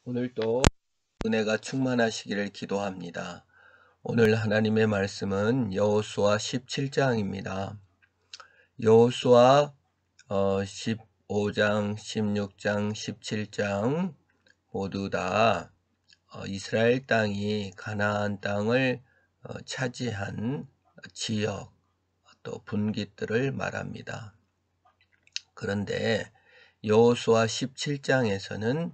오늘도 은혜가 충만하시기를 기도합니다. 오늘 하나님의 말씀은 여호수아 17장입니다. 여호수아 15장, 16장, 17장 모두 다 이스라엘 땅이 가나안 땅을 차지한 지역, 또 분기들을 말합니다. 그런데 여호수아 17장에서는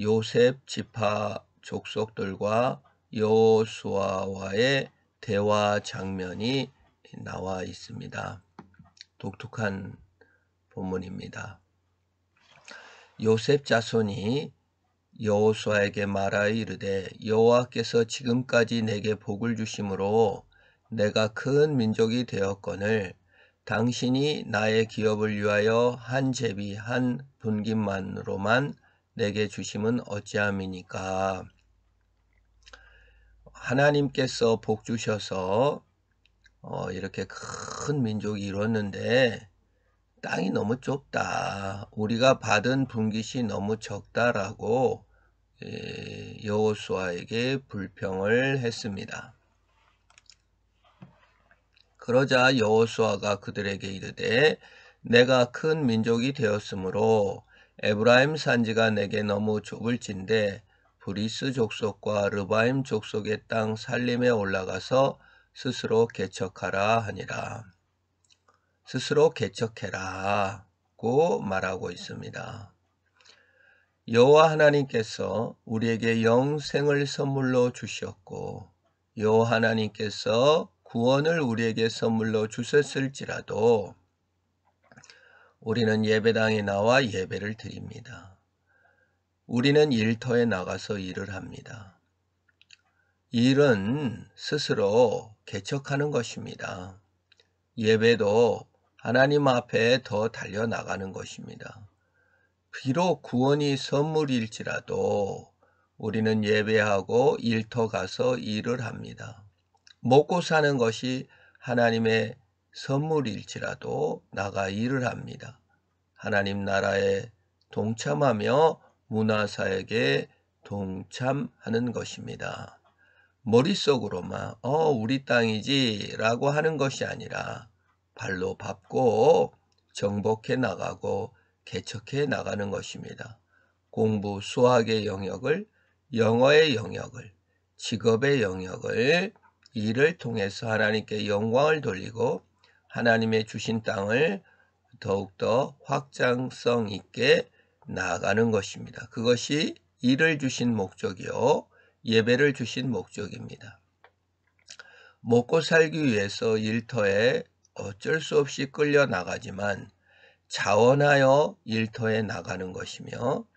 요셉 지파 족속들과 여호수아와의 대화 장면이 나와 있습니다. 독특한 본문입니다. 요셉 자손이 여호수아에게 말하여 이르되 여호와께서 지금까지 내게 복을 주심으로 내가 큰 민족이 되었거늘 당신이 나의 기업을 위하여 한 제비 한 분깃만으로만 내게 주심은 어찌함이니까. 하나님께서 복 주셔서 이렇게 큰 민족이 이뤘는데 땅이 너무 좁다. 우리가 받은 분깃이 너무 적다라고 여호수아에게 불평을 했습니다. 그러자 여호수아가 그들에게 이르되 내가 큰 민족이 되었으므로 에브라임 산지가 내게 너무 좁을진데 브리스 족속과 르바임 족속의 땅 살림에 올라가서 스스로 개척하라 하니라. 스스로 개척해라고 말하고 있습니다. 여호와 하나님께서 우리에게 영생을 선물로 주셨고 여호와 하나님께서 구원을 우리에게 선물로 주셨을지라도 우리는 예배당에 나와 예배를 드립니다. 우리는 일터에 나가서 일을 합니다. 일은 스스로 개척하는 것입니다. 예배도 하나님 앞에 더 달려나가는 것입니다. 비록 구원이 선물일지라도 우리는 예배하고 일터 가서 일을 합니다. 먹고 사는 것이 하나님의 선물일지라도 나가 일을 합니다. 하나님 나라에 동참하며 문화사역에 동참하는 것입니다. 머릿속으로만 우리 땅이지 라고 하는 것이 아니라 발로 밟고 정복해 나가고 개척해 나가는 것입니다. 공부, 수학의 영역을, 영어의 영역을, 직업의 영역을 일을 통해서 하나님께 영광을 돌리고 하나님의 주신 땅을 더욱더 확장성 있게 나아가는 것입니다. 그것이 일을 주신 목적이요 예배를 주신 목적입니다. 먹고 살기 위해서 일터에 어쩔 수 없이 끌려 나가지만 자원하여 일터에 나가는 것이며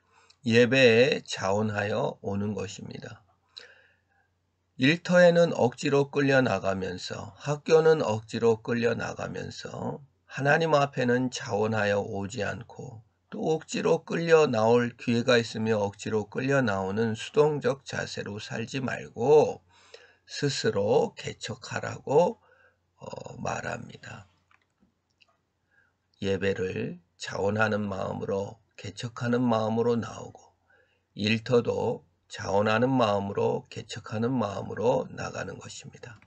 예배에 자원하여 오는 것입니다. 일터에는 억지로 끌려 나가면서 학교는 억지로 끌려 나가면서 하나님 앞에는 자원하여 오지 않고 또 억지로 끌려 나올 기회가 있으며 억지로 끌려 나오는 수동적 자세로 살지 말고 스스로 개척하라고 말합니다. 예배를 자원하는 마음으로 개척하는 마음으로 나오고 일터도 자원하는 마음으로 개척하는 마음으로 나가는 것입니다.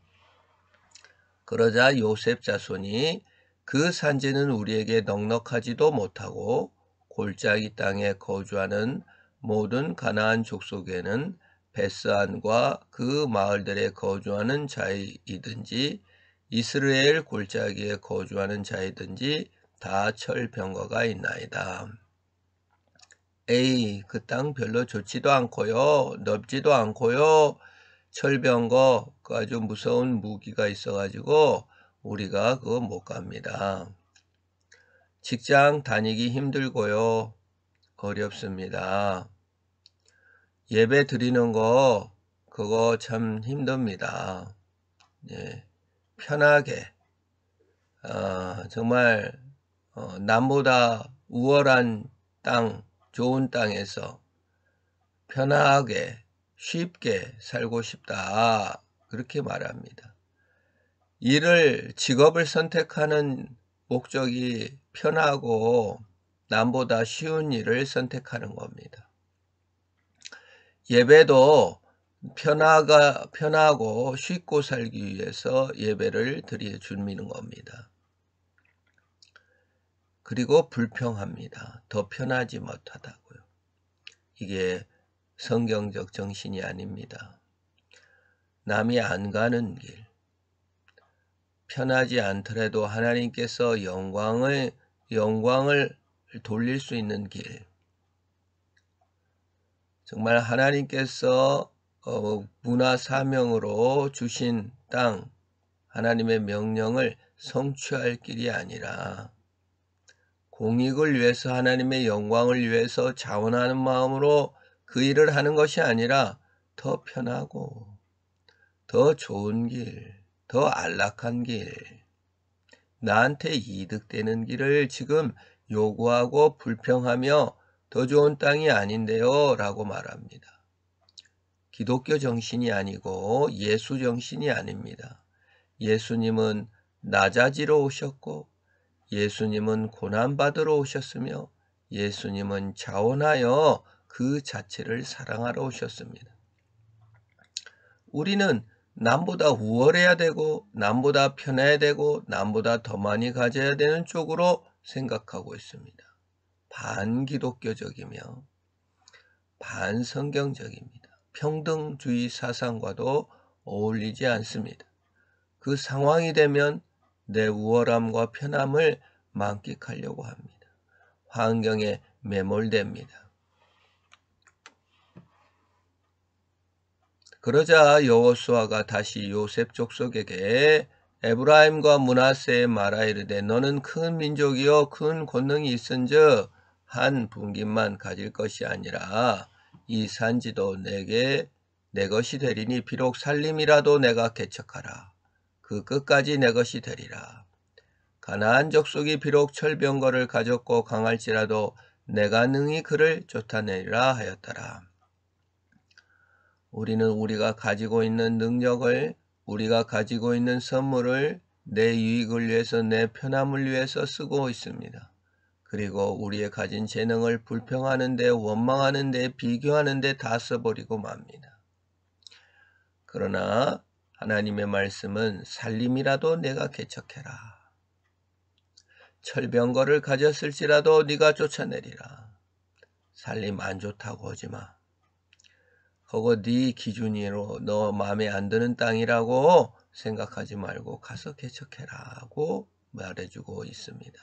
그러자 요셉 자손이 그 산지는 우리에게 넉넉하지도 못하고 골짜기 땅에 거주하는 모든 가나안 족속에는 베스안과 그 마을들에 거주하는 자이든지 이스라엘 골짜기에 거주하는 자이든지 다 철병거가 있나이다. 에이, 그 땅 별로 좋지도 않고요. 넓지도 않고요. 철병거, 그 아주 무서운 무기가 있어가지고 우리가 그거 못 갑니다. 직장 다니기 힘들고요. 어렵습니다. 예배 드리는 거 그거 참 힘듭니다. 예, 편하게 정말 남보다 우월한 땅, 좋은 땅에서 편하게 쉽게 살고 싶다. 그렇게 말합니다. 직업을 선택하는 목적이 편하고 남보다 쉬운 일을 선택하는 겁니다. 예배도 편하고 쉽고 살기 위해서 예배를 드리는 겁니다. 그리고 불평합니다. 더 편하지 못하다고요. 이게 성경적 정신이 아닙니다. 남이 안 가는 길, 편하지 않더라도 하나님께서 영광을 돌릴 수 있는 길, 정말 하나님께서 문화 사명으로 주신 땅, 하나님의 명령을 성취할 길이 아니라 공익을 위해서, 하나님의 영광을 위해서 자원하는 마음으로 그 일을 하는 것이 아니라 더 편하고 더 좋은 길, 더 안락한 길, 나한테 이득되는 길을 지금 요구하고 불평하며 더 좋은 땅이 아닌데요 라고 말합니다. 기독교 정신이 아니고 예수 정신이 아닙니다. 예수님은 낮아지러 오셨고, 예수님은 고난받으러 오셨으며, 예수님은 자원하여 그 자체를 사랑하러 오셨습니다. 우리는 남보다 우월해야 되고, 남보다 편해야 되고, 남보다 더 많이 가져야 되는 쪽으로 생각하고 있습니다. 반기독교적이며 반성경적입니다. 평등주의 사상과도 어울리지 않습니다. 그 상황이 되면 내 우월함과 편함을 만끽하려고 합니다. 환경에 매몰됩니다. 그러자 여호수아가 다시 요셉 족속에게 에브라임과 므낫세에 말하 이르되 너는 큰 민족이요 큰 권능이 있은즉 한 분깃만 가질 것이 아니라 이 산지도 내게 내 것이 되리니 비록 살림이라도 내가 개척하라. 그 끝까지 내 것이 되리라. 가나안 족속이 비록 철병거를 가졌고 강할지라도 내가 능히 그를 쫓아내리라 하였더라. 우리는 우리가 가지고 있는 능력을, 우리가 가지고 있는 선물을 내 유익을 위해서, 내 편함을 위해서 쓰고 있습니다. 그리고 우리의 가진 재능을 불평하는 데, 원망하는 데, 비교하는 데 다 써버리고 맙니다. 그러나 하나님의 말씀은 살림이라도 내가 개척해라. 철병거를 가졌을지라도 네가 쫓아내리라. 살림 안 좋다고 하지 마. 그거 네 기준으로 너 마음에 안 드는 땅이라고 생각하지 말고 가서 개척해라고 말해주고 있습니다.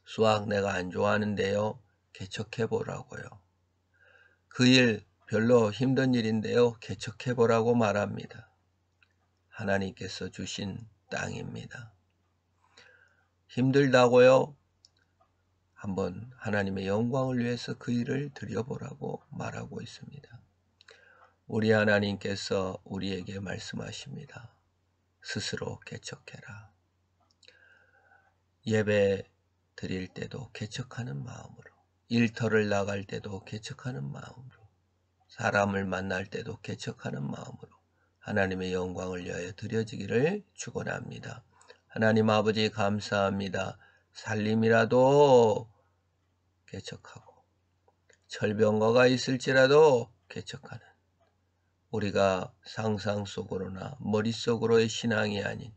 수학 내가 안 좋아하는데요. 개척해보라고요. 그 일 별로 힘든 일인데요. 개척해보라고 말합니다. 하나님께서 주신 땅입니다. 힘들다고요? 한번 하나님의 영광을 위해서 그 일을 드려보라고 말하고 있습니다. 우리 하나님께서 우리에게 말씀하십니다. 스스로 개척해라. 예배 드릴 때도 개척하는 마음으로, 일터를 나갈 때도 개척하는 마음으로, 사람을 만날 때도 개척하는 마음으로 하나님의 영광을 위하여 드려지기를 축원합니다. 하나님 아버지 감사합니다. 살림이라도 개척하고 철병거가 있을지라도 개척하는 우리가 상상 속으로나 머릿속으로의 신앙이 아닌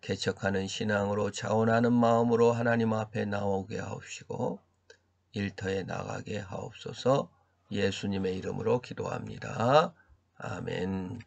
개척하는 신앙으로 자원하는 마음으로 하나님 앞에 나오게 하옵시고 일터에 나가게 하옵소서. 예수님의 이름으로 기도합니다. 아멘.